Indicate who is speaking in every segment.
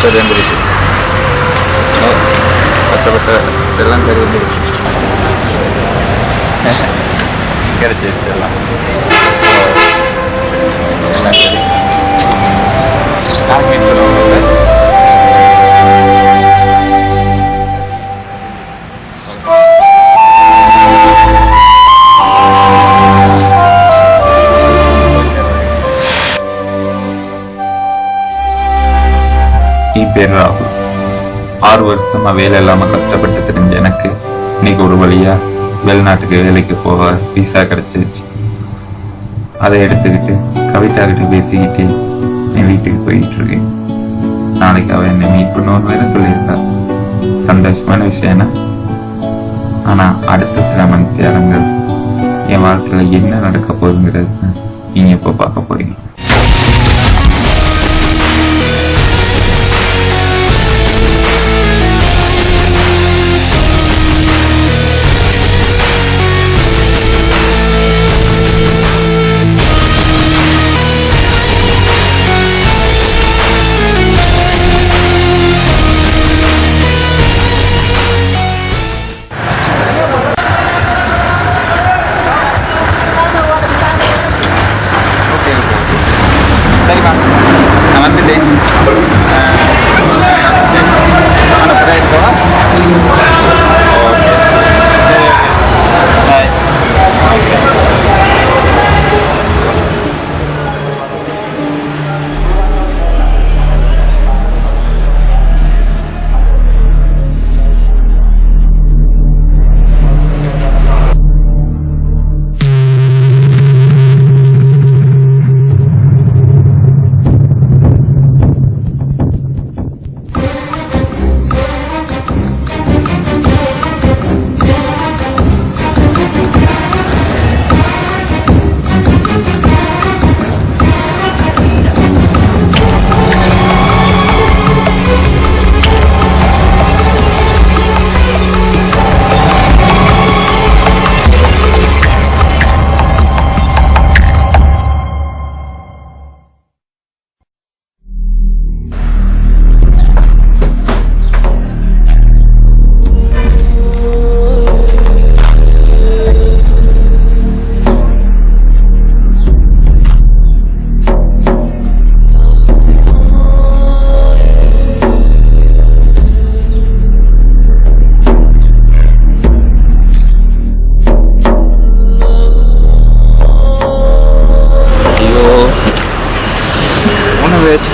Speaker 1: சரி வந்துருக்கு. கஷ்டப்பட்ட இதெல்லாம் சரி வந்துருக்கு. கிடைச்சிருச்சு எல்லாம். எல்லாம் சரி. மீட் பண்ணுவோம். என் பேர் ராகுல். 6 வருஷமா வேலை இல்லாம கஷ்டப்பட்டு தெரிஞ்ச எனக்கு இன்னைக்கு ஒரு வழியா வெளிநாட்டுக்கு வேலைக்கு போக விசா கிடைச்சிருச்சு. அதை எடுத்துக்கிட்டு கவிதா கிட்ட பேசிக்கிட்டு என் வீட்டுக்கு போயிட்டு இருக்கேன். நாளைக்கு அவ என்னை மீட் பண்ணுவோன்னு வேற சொல்லியிருக்கா. சந்தோஷமான விஷயம். ஆனா அடுத்த சில மணி நேரங்கள் என் வாழ்க்கையில என்ன நடக்க போகுங்கிறது நீங்க இப்ப பார்க்க போறீங்க. சரிம்மா, நான் வந்துட்டேன். அனுப்புகிறேன் இருக்கவா? ஓகே, சரி, பாய்.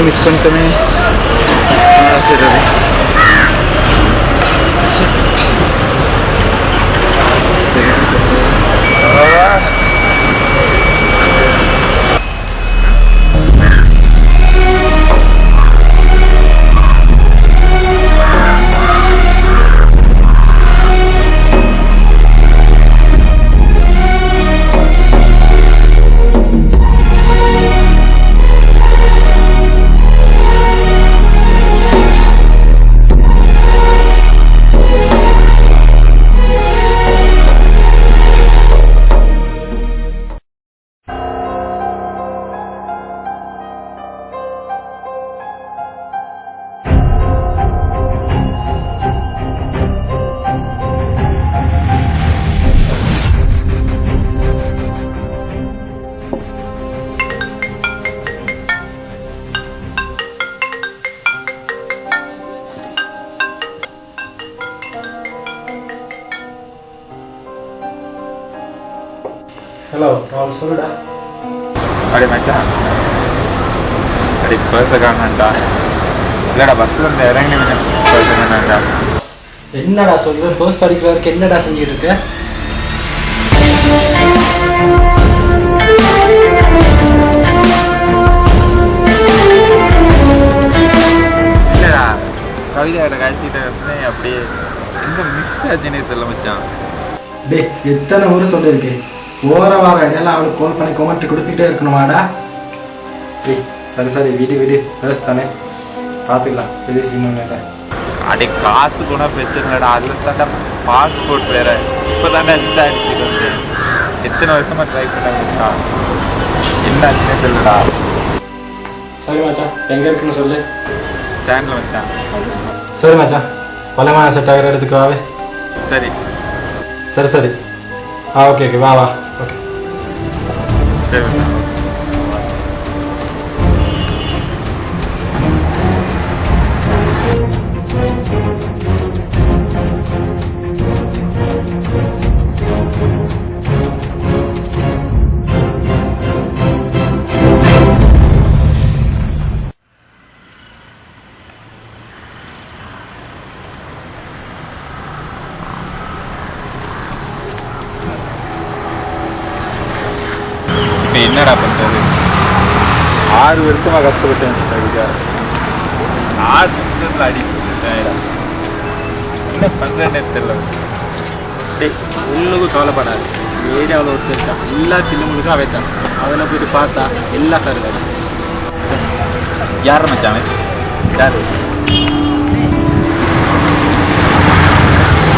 Speaker 1: மிஸ் பண்ணிட்டோமே. சரி,
Speaker 2: ஹலோ, ராகுல் சொல்லுடா.
Speaker 1: அடி மச்சான், அடி பர்ஸை காணாண்டா. இல்லடா, பஸ்ல இருந்து இறங்கி பர்ஸை காணாண்டா.
Speaker 2: என்னடா சொல்ற? பர்ஸ் அடிக்கிறதுக்கு என்னடா செஞ்சுட்டு இருக்க?
Speaker 1: இல்லடா, கவிதையோட காட்சிகிட்ட வந்து அப்படியே எந்த மிஸ் ஆச்சுன்னே தெரியல மச்சான்.
Speaker 2: டே, எத்தனை ஊர் சொல்லியிருக்கேன், போற வார இடையெல்லாம் அவளுக்கு கால் பண்ணி கொமெண்ட் கொடுத்துக்கிட்டே இருக்கணுமாடா? சரி சரி, விடு, பேஸ் தானே, பார்த்துக்கலாம், பெரிய சீனும் இல்லை.
Speaker 1: அடி காசு கூட பிரச்சனைடா, அதில் தாண்டா பாஸ்போர்ட் வேற இப்போ தாண்டா விசாரிச்சுட்டு வந்து எத்தனை வருஷமா ட்ரை பண்ண என்ன ஆச்சுன்னே தெரியலடா.
Speaker 2: சரி மச்சான், எங்கே இருக்குன்னு சொல்லு.
Speaker 1: ஸ்டாண்டில் வந்துட்டான்.
Speaker 2: சரி மச்சான், பழமான செட் ஆகிற இடத்துக்கு வாவே.
Speaker 1: சரி
Speaker 2: சரி சரி. ஓகே ஓகே, வா வா. ஓகே
Speaker 1: சரி மச்சான். இப்போ என்னடா பண்ணுறது?
Speaker 2: 6 வருஷமா கஷ்டப்பட்டேன் அதுக்காக.
Speaker 1: 6 நிமிஷத்தில் அடி சொல்லிட்டேன். என்ன பண்ணுறேன்னு தெரியல.
Speaker 2: டேய், ஒன்றுக்கும் கவலைப்படாது. ஏரியாவில் ஒருத்தர் இருக்கான், எல்லா தில்லுமுழுக்கும் அவைத்தான். அவனை போயிட்டு பார்த்தா எல்லா சருகாரு.
Speaker 1: யார் மச்சான்?
Speaker 2: யாரு?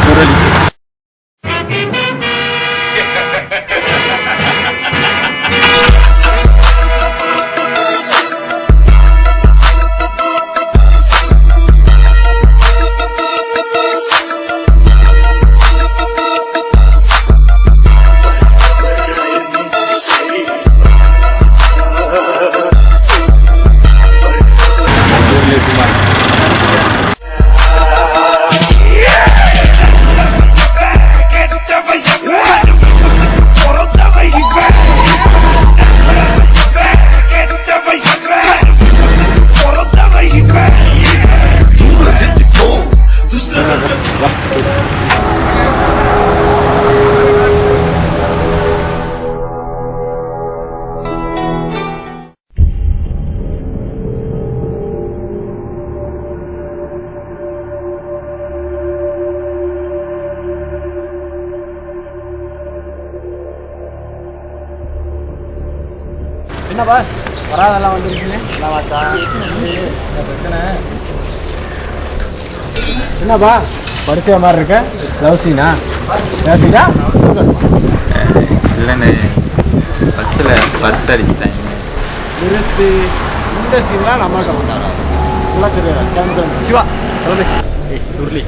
Speaker 1: சுரளி.
Speaker 2: என்ன பாஸ், வராதெல்லாம் வந்துருக்கீங்க? பிரச்சனை என்னப்பா? படிச்ச மாதிரி இருக்க. லவ்ஸினா லவ்ஸினா
Speaker 1: இல்லைன்னு பஸ்ஸில் பர்ஸ் அடிச்சிட்டாங்க.
Speaker 2: நிறுத்து. இந்த சீன்லாம் நம்மகிட்ட வந்தாரா? எல்லாம் சரியா கிளம்பி சிவா சொல்லு. ஏய் சுருளி,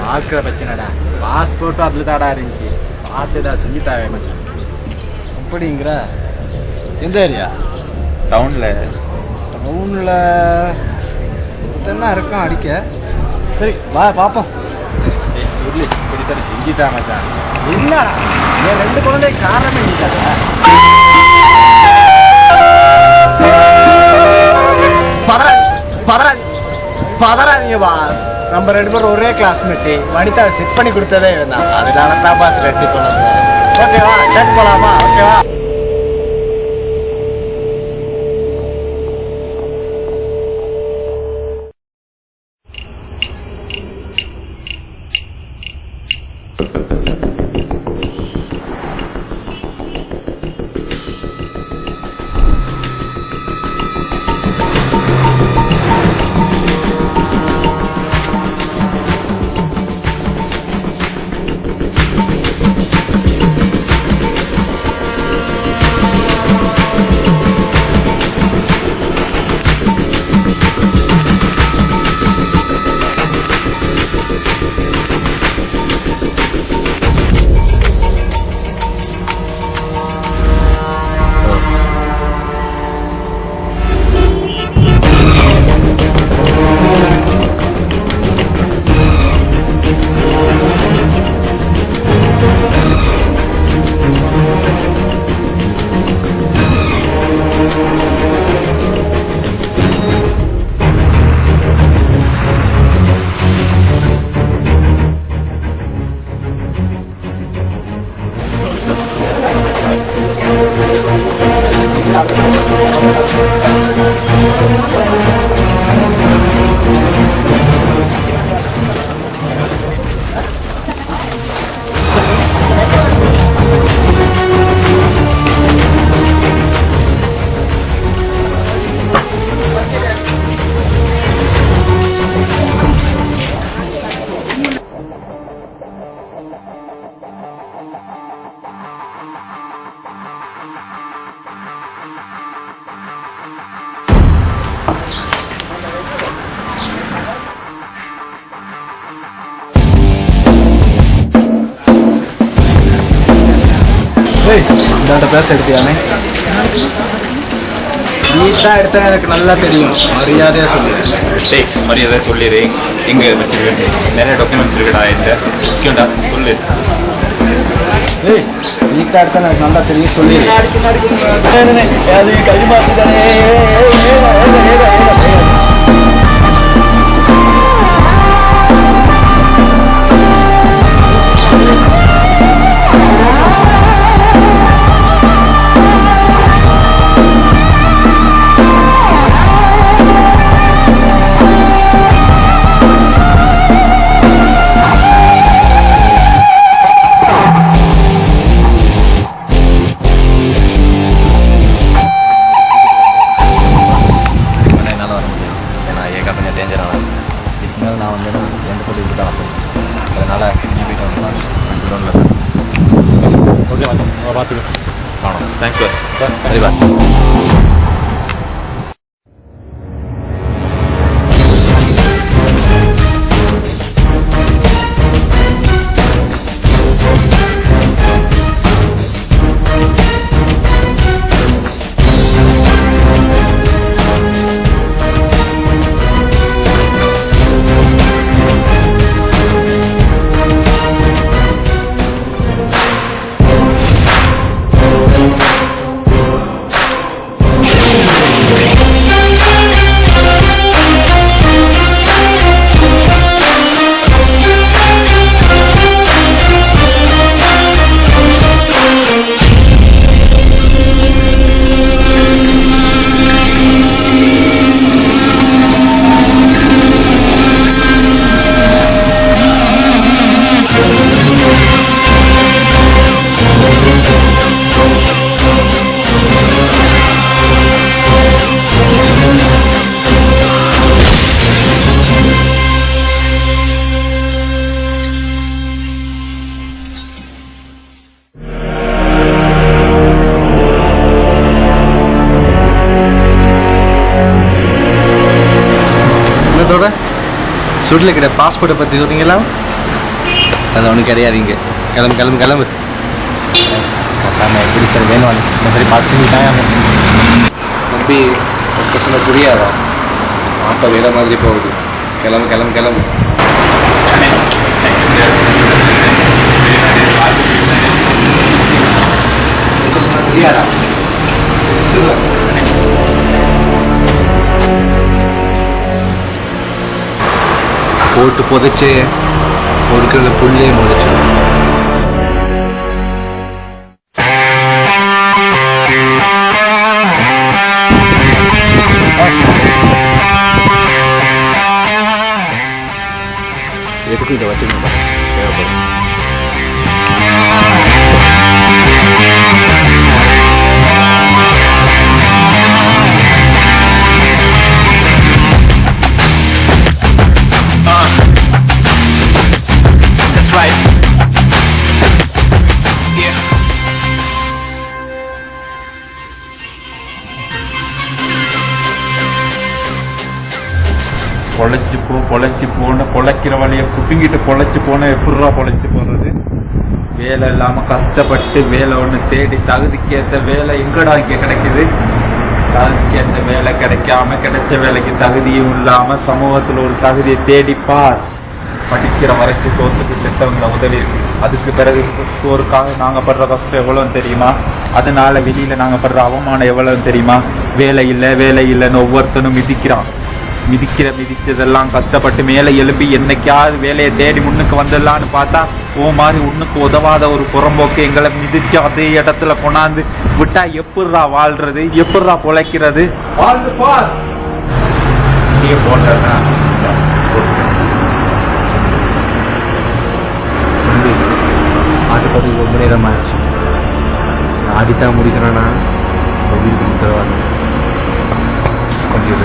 Speaker 2: பார்க்குற பிரச்சனைடா. பாஸ்போர்ட்டும் அதில் தாடா இருந்துச்சு. பார்த்துடா செஞ்சுட்டாவே மச்சான். அப்படிங்கிற எந்த ஏரியா?
Speaker 1: டவுனில்.
Speaker 2: டவுனில் ஒருத்தன்னா இருக்கான் அடிக்க. சரி வா பார்ப்போம்.
Speaker 1: ஏய் சுருளி, இப்படி சரி செஞ்சுட்டா மச்சான்.
Speaker 2: என்ன என் 2 குழந்தை காரணமே நீட்டாங்க. பதறாதீங்க பாஸ். நம்ம 2 பேரும் ஒரே கிளாஸ்மேட்டு. வனிதா செட் பண்ணி கொடுத்ததே வேணாம். அதனால தான் பாஸ் 2 குழந்தை. ஓகேவா? செட் போலாமா? ஓகேவா?
Speaker 1: Thank you.
Speaker 2: இந்த பேச எடுத்தியானே நீ தான் எடுத்த எனக்கு நல்லா தெரியும் மரியாதையாக சொல்லு
Speaker 1: டேய் மரியாதை சொல்லிடு எங்கே வச்சிருக்கேன் நிறைய டாக்குமெண்ட்ஸ் இருக்குடா இந்த முக்கியம்டா சொல்லு
Speaker 2: ஏய் நீ தான் எடுத்த எனக்கு நல்லா தெரியும் சொல்லி அது கை மாற்றி தானே நான் வந்து எந்த போட்டு தான் அதனால் நீ போயிட்டு வரலாம் இல்லை சார் ஓகே பார்த்துக்கலாம்
Speaker 1: ஆமாம் தேங்க்ஸ் பாஸ்
Speaker 2: சரி பா சுடில் இருக்கிற பாஸ்போர்ட்டை பற்றி சொன்னீங்களா அது ஒன்றும் கிடையாதுங்க கிளம்பு கிளம்பு கிளம்பு எப்படி சார் வேணும் இந்த சரி பார்த்து செஞ்சுட்டாங்க
Speaker 3: தம்பி சொன்ன புரியாதா ஆட்டோ வேற மாதிரி போகுது கிளம்பு கிளம்பு கிளம்பு சொன்ன புரியாதா
Speaker 2: போட்டு புதைச்சு பொருட்களை புள்ளே முளைச்சு எதுக்கும் இதை வச்சுக்கணும் தேவைப்படும்
Speaker 1: பொழைச்சி போன பொழைக்கிற வழியை குட்டிங்கிட்டு பொழைச்சி போன எப்படா பொழைச்சி போறது வேலை இல்லாம கஷ்டப்பட்டு வேலை ஒன்று தேடி தகுதிக்கேற்ற வேலை எங்கடா இங்கே கிடைக்குது தகுதிக்கேற்ற வேலை கிடைக்காம கிடைச்ச வேலைக்கு தகுதியும் இல்லாம சமூகத்துல ஒரு தகுதியை தேடிப்பார் படிக்கிற வரைக்கும் தோத்துக்கு செட்டவங்களை உதவி அதுக்கு பிறகு ஒருக்காக நாங்க படுற கஷ்டம் எவ்வளவு தெரியுமா அதனால வெளியில நாங்க படுற அவமானம் எவ்வளவு தெரியுமா வேலை இல்லைன்னு ஒவ்வொருத்தனும் மிதிச்சதெல்லாம் கஷ்டப்பட்டு மேலே எழுப்பி என்னைக்காவது வேலையை தேடி முன்னுக்கு வந்துடலான்னு பார்த்தா மாதிரி உன்னுக்கு உதவாத ஒரு புறம்போக்கு எங்களை மிதிச்சு அதே இடத்துல கொண்டாந்து விட்டா எப்படிரா வாழ்றது எப்படிரா பொழைக்கிறது வாழ்ந்து பார் போட்டா
Speaker 2: ஆடிப்பதி ரொம்ப நேரம் ஆச்சு ஆடித்தான் முடிக்கிறேன்னா வீட்டுக்கு தருவாங்க கொஞ்சம்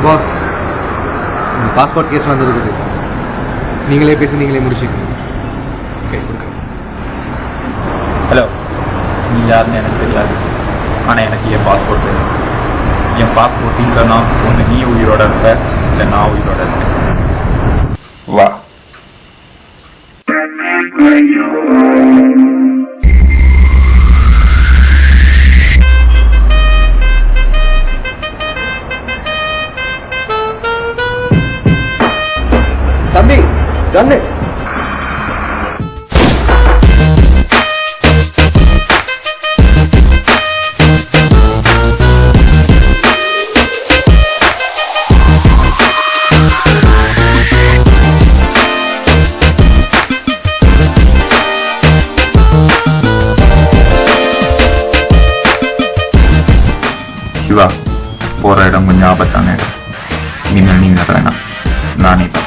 Speaker 2: பாஸ் பாஸ்போர்ட் கேஸ் வந்துருக்குது நீங்களே பேசி நீங்களே முடிச்சுக்கணும் ஓகே
Speaker 1: நீ யாருன்னு எனக்கு தெரியாது. ஆனா எனக்கு என் பாஸ்போர்ட் வேணும். என் பாஸ்போர்ட் இல்லைன்னா ஒண்ணு நீ உயிரோட இருப்ப, இல்லை நான் உயிரோட இருப்பேன். வா.
Speaker 3: தம்பி கண்ணு
Speaker 1: சிவா, போற இடம் கொஞ்சம் ஆபத்தான இடம். இனிமேல் நீங்க வேணாம், நானே பார்த்து.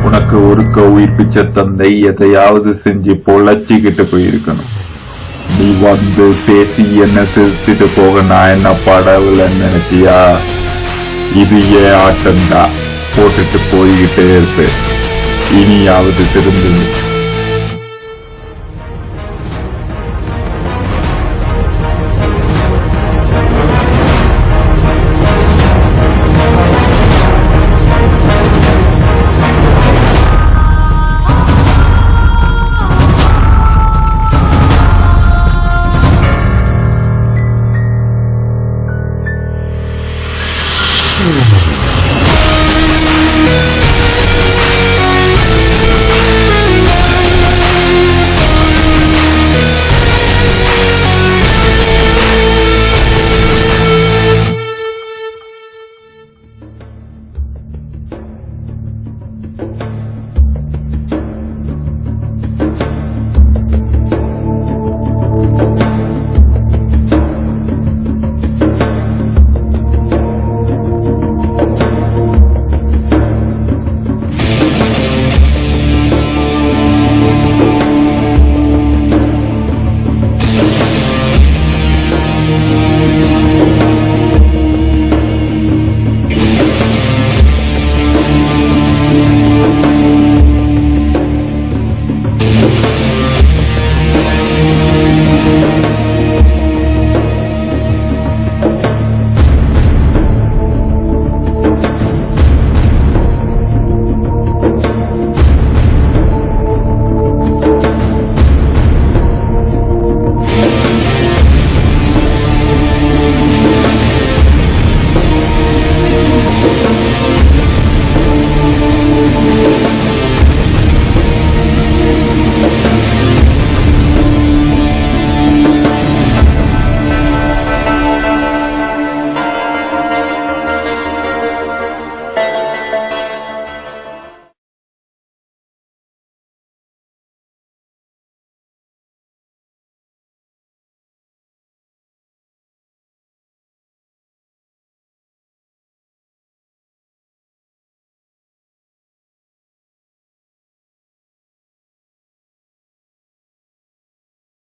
Speaker 1: உனக்கு ஒருக்க உயிர் பிச்சை தந்தை எதையாவது செஞ்சு பொழைச்சிக்கிட்டு போயிருக்கணும். நீ வந்து பேசி என்ன திருத்திட்டு போக நான் என்ன படவில்லைன்னு நினைச்சியா? இது ஏன் ஆட்டம்தான், போட்டுட்டு போய்கிட்டே இருப்பேன். இனியாவது திரும்பு.